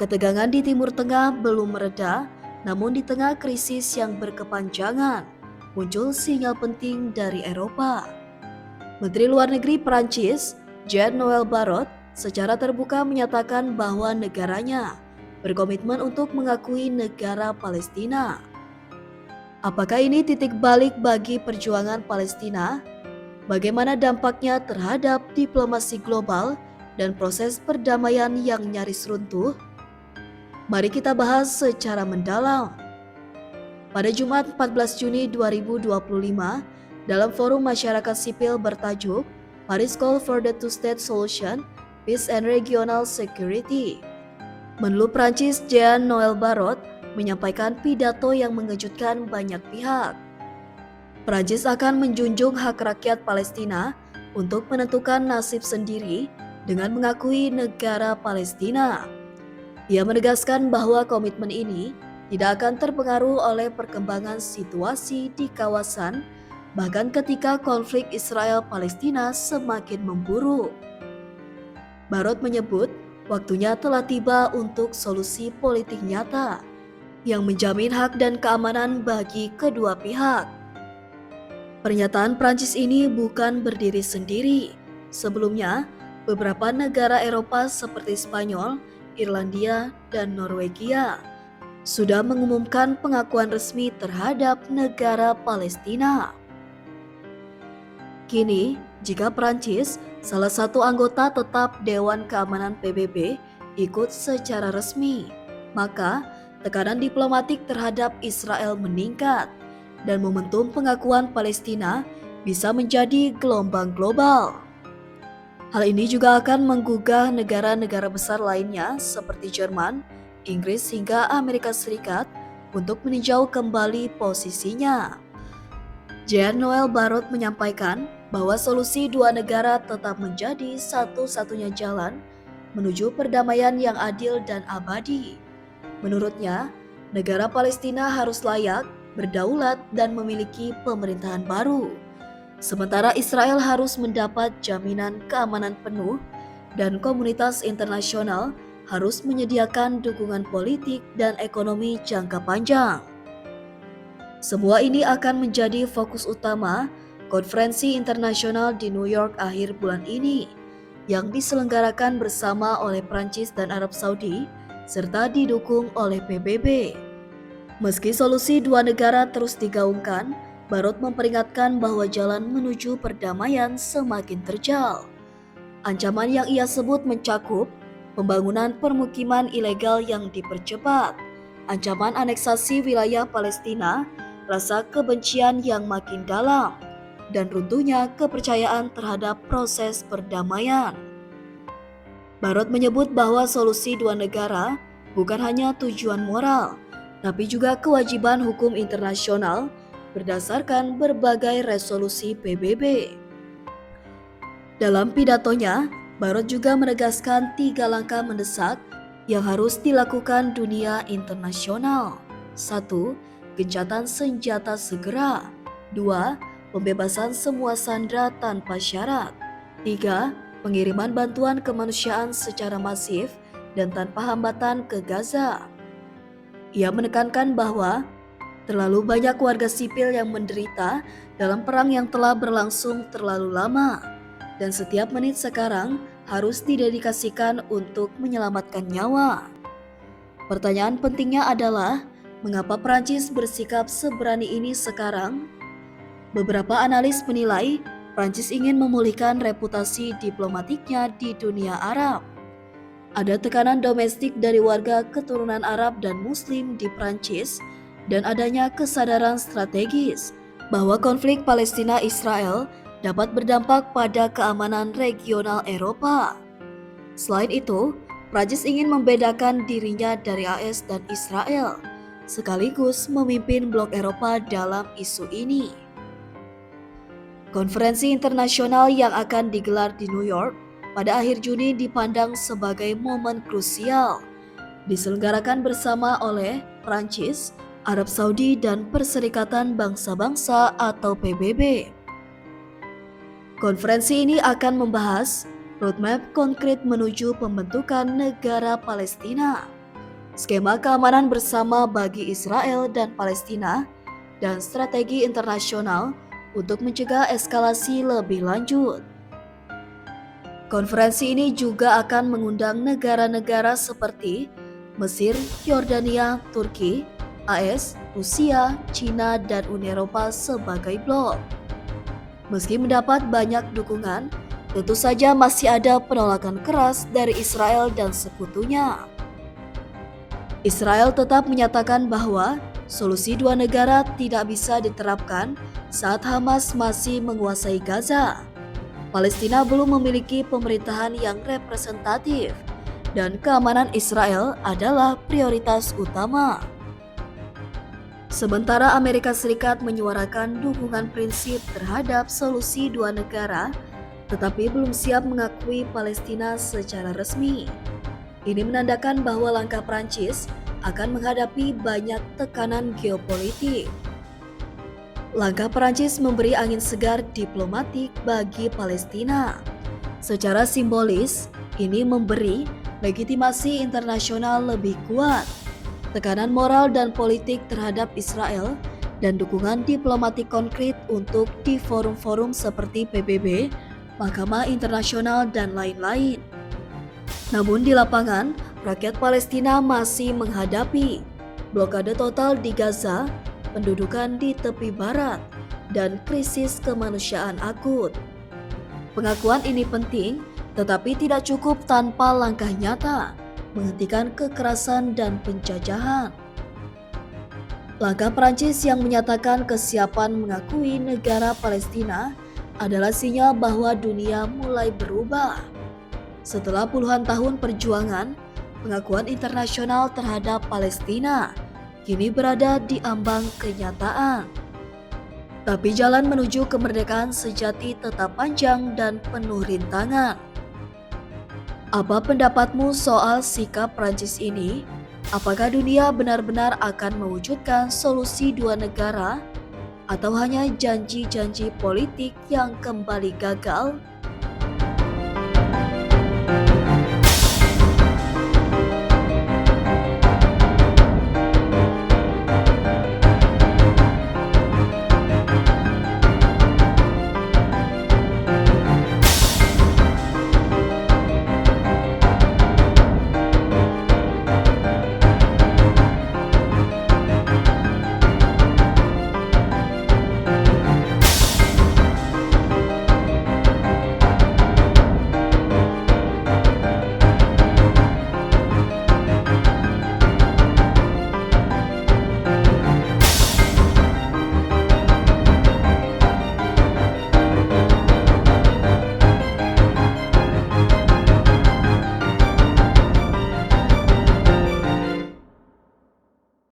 Ketegangan di Timur Tengah belum mereda, namun di tengah krisis yang berkepanjangan, muncul sinyal penting dari Eropa. Menteri Luar Negeri Prancis, Jean-Noël Barrot, secara terbuka menyatakan bahwa negaranya berkomitmen untuk mengakui negara Palestina. Apakah ini titik balik bagi perjuangan Palestina? Bagaimana dampaknya terhadap diplomasi global dan proses perdamaian yang nyaris runtuh? Mari kita bahas secara mendalam. Pada Jumat 14 Juni 2025, dalam forum masyarakat sipil bertajuk Paris Call for the Two-State Solution, Peace and Regional Security, Menlu Prancis Jean-Noël Barrot menyampaikan pidato yang mengejutkan banyak pihak. Prancis akan menjunjung hak rakyat Palestina untuk menentukan nasib sendiri dengan mengakui negara Palestina. Ia menegaskan bahwa komitmen ini tidak akan terpengaruh oleh perkembangan situasi di kawasan, bahkan ketika konflik Israel-Palestina semakin memburuk. Barrot menyebut waktunya telah tiba untuk solusi politik nyata yang menjamin hak dan keamanan bagi kedua pihak. Pernyataan Prancis ini bukan berdiri sendiri. Sebelumnya, beberapa negara Eropa seperti Spanyol, Irlandia, dan Norwegia sudah mengumumkan pengakuan resmi terhadap negara Palestina. Kini, jika Prancis, salah satu anggota tetap Dewan Keamanan PBB, ikut secara resmi, maka tekanan diplomatik terhadap Israel meningkat dan momentum pengakuan Palestina bisa menjadi gelombang global. Hal ini juga akan menggugah negara-negara besar lainnya seperti Jerman, Inggris hingga Amerika Serikat untuk meninjau kembali posisinya. Jean-Noël Barrot menyampaikan bahwa solusi dua negara tetap menjadi satu-satunya jalan menuju perdamaian yang adil dan abadi. Menurutnya, negara Palestina harus layak, berdaulat, dan memiliki pemerintahan baru. Sementara Israel harus mendapat jaminan keamanan penuh dan komunitas internasional harus menyediakan dukungan politik dan ekonomi jangka panjang. Semua ini akan menjadi fokus utama konferensi internasional di New York akhir bulan ini yang diselenggarakan bersama oleh Prancis dan Arab Saudi serta didukung oleh PBB. Meski solusi dua negara terus digaungkan, Barrot memperingatkan bahwa jalan menuju perdamaian semakin terjal. Ancaman yang ia sebut mencakup pembangunan permukiman ilegal yang dipercepat, ancaman aneksasi wilayah Palestina, rasa kebencian yang makin dalam, dan runtuhnya kepercayaan terhadap proses perdamaian. Barrot menyebut bahwa solusi dua negara bukan hanya tujuan moral, tapi juga kewajiban hukum internasional berdasarkan berbagai resolusi PBB. Dalam pidatonya, Barrot juga menegaskan 3 langkah mendesak yang harus dilakukan dunia internasional. 1. Gencatan senjata segera. 2. Pembebasan semua sandera tanpa syarat. 3. Pengiriman bantuan kemanusiaan secara masif dan tanpa hambatan ke Gaza. Ia menekankan bahwa terlalu banyak warga sipil yang menderita dalam perang yang telah berlangsung terlalu lama, dan setiap menit sekarang harus didedikasikan untuk menyelamatkan nyawa. Pertanyaan pentingnya adalah, mengapa Prancis bersikap seberani ini sekarang? Beberapa analis menilai Prancis ingin memulihkan reputasi diplomatiknya di dunia Arab. Ada tekanan domestik dari warga keturunan Arab dan Muslim di Prancis dan adanya kesadaran strategis bahwa konflik Palestina-Israel dapat berdampak pada keamanan regional Eropa. Selain itu, Prancis ingin membedakan dirinya dari AS dan Israel, sekaligus memimpin blok Eropa dalam isu ini. Konferensi internasional yang akan digelar di New York pada akhir Juni dipandang sebagai momen krusial. Diselenggarakan bersama oleh Prancis, Arab Saudi, dan Perserikatan Bangsa-Bangsa atau PBB. Konferensi ini akan membahas roadmap konkret menuju pembentukan negara Palestina. skema keamanan bersama bagi Israel dan Palestina, dan strategi internasional untuk mencegah eskalasi lebih lanjut. Konferensi ini juga akan mengundang negara-negara seperti Mesir, Yordania, Turki, AS, Rusia, China, dan Uni Eropa sebagai blok. Meski mendapat banyak dukungan, tentu saja masih ada penolakan keras dari Israel dan sekutunya. Israel tetap menyatakan bahwa solusi dua negara tidak bisa diterapkan saat Hamas masih menguasai Gaza. Palestina belum memiliki pemerintahan yang representatif, dan keamanan Israel adalah prioritas utama. Sementara Amerika Serikat menyuarakan dukungan prinsip terhadap solusi dua negara, tetapi belum siap mengakui Palestina secara resmi. Ini menandakan bahwa langkah Prancis akan menghadapi banyak tekanan geopolitik. Langkah Prancis memberi angin segar diplomatik bagi Palestina. Secara simbolis, ini memberi legitimasi internasional lebih kuat, tekanan moral dan politik terhadap Israel, dan dukungan diplomatik konkret untuk di forum-forum seperti PBB, Mahkamah Internasional, dan lain-lain. Namun di lapangan, rakyat Palestina masih menghadapi blokade total di Gaza, pendudukan di tepi barat, dan krisis kemanusiaan akut. Pengakuan ini penting, tetapi tidak cukup tanpa langkah nyata menghentikan kekerasan dan penjajahan. Langkah Prancis yang menyatakan kesiapan mengakui negara Palestina adalah sinyal bahwa dunia mulai berubah. Setelah puluhan tahun perjuangan, pengakuan internasional terhadap Palestina kini berada di ambang kenyataan. Tapi jalan menuju kemerdekaan sejati tetap panjang dan penuh rintangan. Apa pendapatmu soal sikap Prancis ini? Apakah dunia benar-benar akan mewujudkan solusi dua negara, atau hanya janji-janji politik yang kembali gagal?